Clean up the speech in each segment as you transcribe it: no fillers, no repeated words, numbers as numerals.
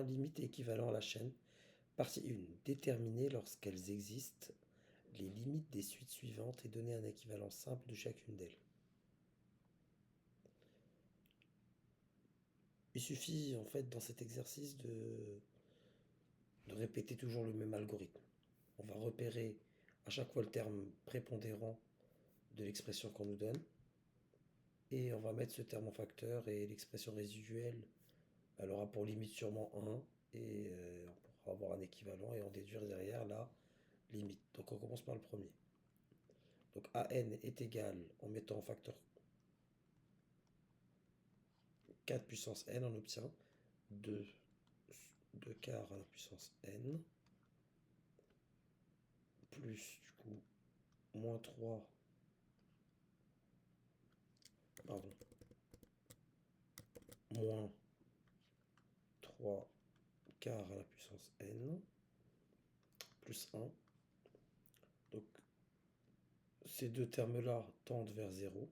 Limite et équivalent à la chaîne. Partie 1. Déterminer lorsqu'elles existent les limites des suites suivantes et donner un équivalent simple de chacune d'elles. Il suffit en fait dans cet exercice de répéter toujours le même algorithme. On va repérer à chaque fois le terme prépondérant de l'expression qu'on nous donne et on va mettre ce terme en facteur et l'expression résiduelle elle aura pour limite sûrement 1 et on pourra avoir un équivalent et en déduire derrière la limite. Donc on commence par le premier. Donc an est égal, en mettant en facteur 4 puissance n, on obtient 2 quarts à la puissance n, plus du coup moins 3, pardon, moins 3 quarts à la puissance n, plus 1. Donc ces deux termes-là tendent vers 0,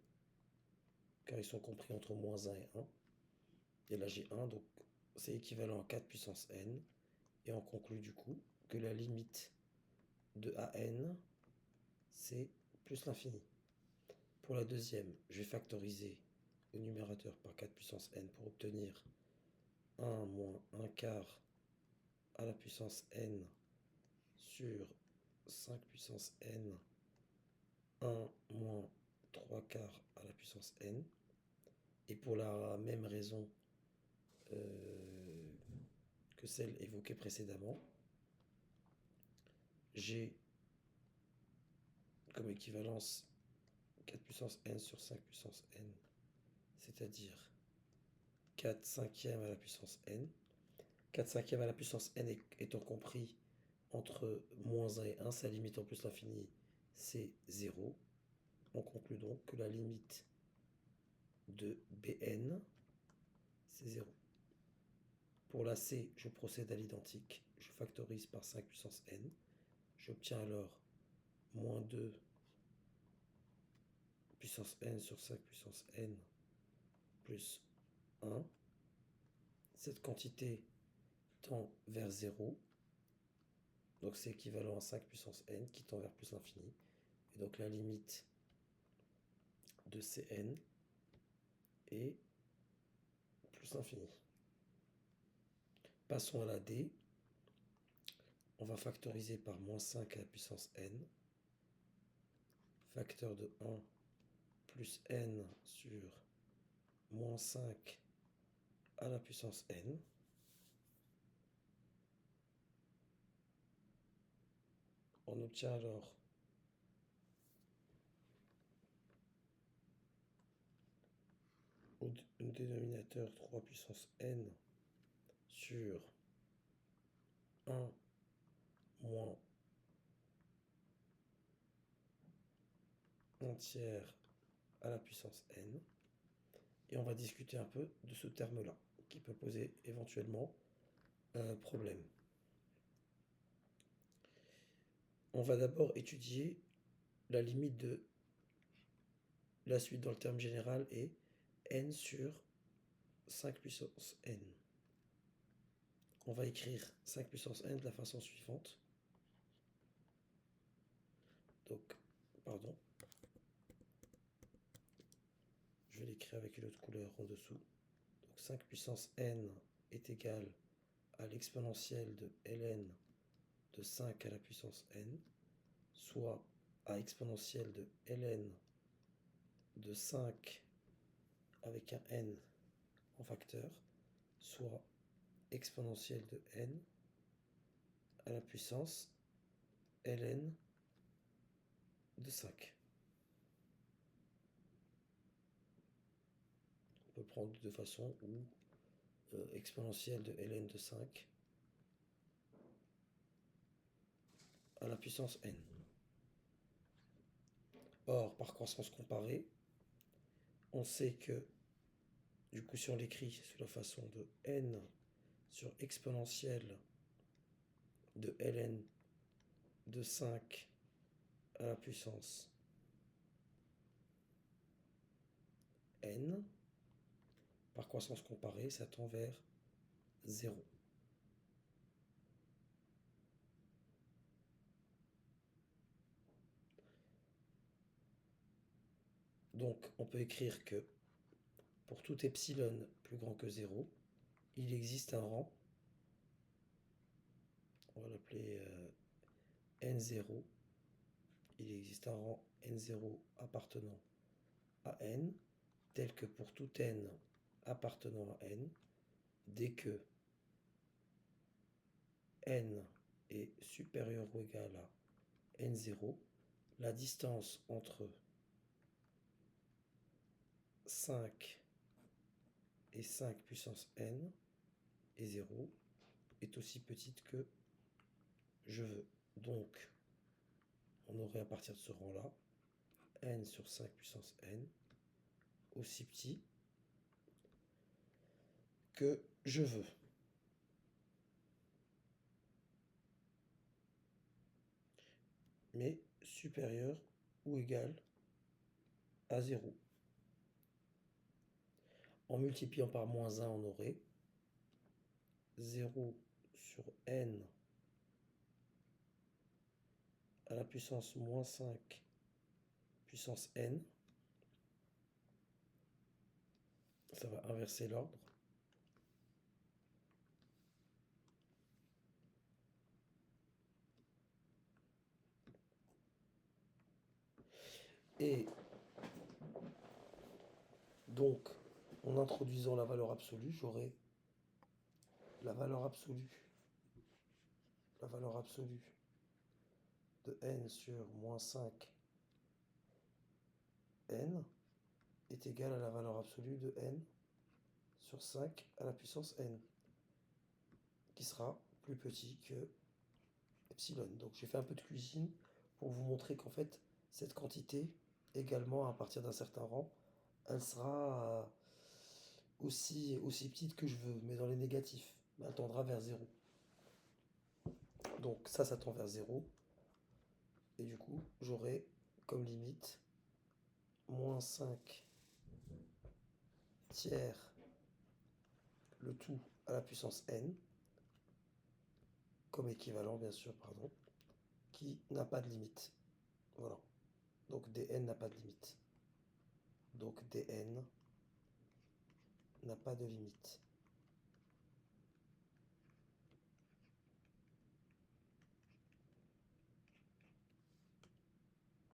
car ils sont compris entre moins 1 et 1. Et là j'ai 1, donc c'est équivalent à 4 puissance n. Et on conclut du coup que la limite de an, c'est plus l'infini. Pour la deuxième, je vais factoriser au numérateur par 4 puissance n pour obtenir 1 moins 1 quart à la puissance n sur 5 puissance n, 1 moins 3 quarts à la puissance n. Et pour la même raison que celle évoquée précédemment, j'ai comme équivalence 4 puissance n sur 5 puissance n, c'est-à-dire 4 cinquièmes à la puissance n. 4 cinquièmes à la puissance n étant compris entre moins 1 et 1, sa limite en plus l'infini, c'est 0. On conclut donc que la limite de Bn, c'est 0. Pour la C, je procède à l'identique. Je factorise par 5 puissance n. J'obtiens alors moins 2 puissance n sur 5 puissance n plus 1. Cette quantité tend vers 0. Donc c'est équivalent à 5 puissance n qui tend vers plus l'infini. Et donc la limite de Cn est plus l'infini. Passons à la D. On va factoriser par moins 5 à la puissance n. Facteur de 1 plus n sur moins 5 à la puissance n. On obtient alors au dénominateur 3 puissance n sur 1 moins 1 tiers à la puissance n. Et on va discuter un peu de ce terme-là, qui peut poser éventuellement un problème. On va d'abord étudier la limite de la suite dans le terme général est n sur 5 puissance n. On va écrire 5 puissance n de la façon suivante. Donc, pardon. Je vais l'écrire avec une autre couleur en dessous. Donc 5 puissance n est égal à l'exponentielle de ln de 5 à la puissance n, soit à exponentielle de ln de 5 avec un n en facteur, soit exponentielle de n à la puissance ln de 5. On peut prendre de deux façons, ou exponentielle de ln de 5 à la puissance n. Or, par croissance comparée, on sait que, du coup, si on l'écrit sous la façon de n sur exponentielle de ln de 5 à la puissance n, par croissance comparée, ça tend vers 0. Donc on peut écrire que pour tout epsilon plus grand que 0, il existe un rang, on va l'appeler n0, il existe un rang n0 appartenant à n, tel que pour tout n appartenant à n, dès que n est supérieur ou égal à n0, la distance entre 5 et 5 puissance n et 0 est aussi petite que je veux. Donc, on aurait à partir de ce rang-là, n sur 5 puissance n aussi petit que je veux. Mais supérieur ou égal à 0. En multipliant par moins 1, on aurait 0 sur n à la puissance moins 5 puissance n. Ça va inverser l'ordre. Et donc, en introduisant la valeur absolue, j'aurai la valeur absolue de n sur moins 5 n est égale à la valeur absolue de n sur 5 à la puissance n, qui sera plus petit que epsilon. Donc j'ai fait un peu de cuisine pour vous montrer qu'en fait, cette quantité, également à partir d'un certain rang, elle sera aussi petite que je veux, mais dans les négatifs. Elle tendra vers 0. Donc ça tend vers 0. Et du coup, j'aurai comme limite moins 5 tiers le tout à la puissance n, comme équivalent bien sûr, pardon, qui n'a pas de limite. Voilà. Donc dn n'a pas de limite. Donc dn n'a pas de limite.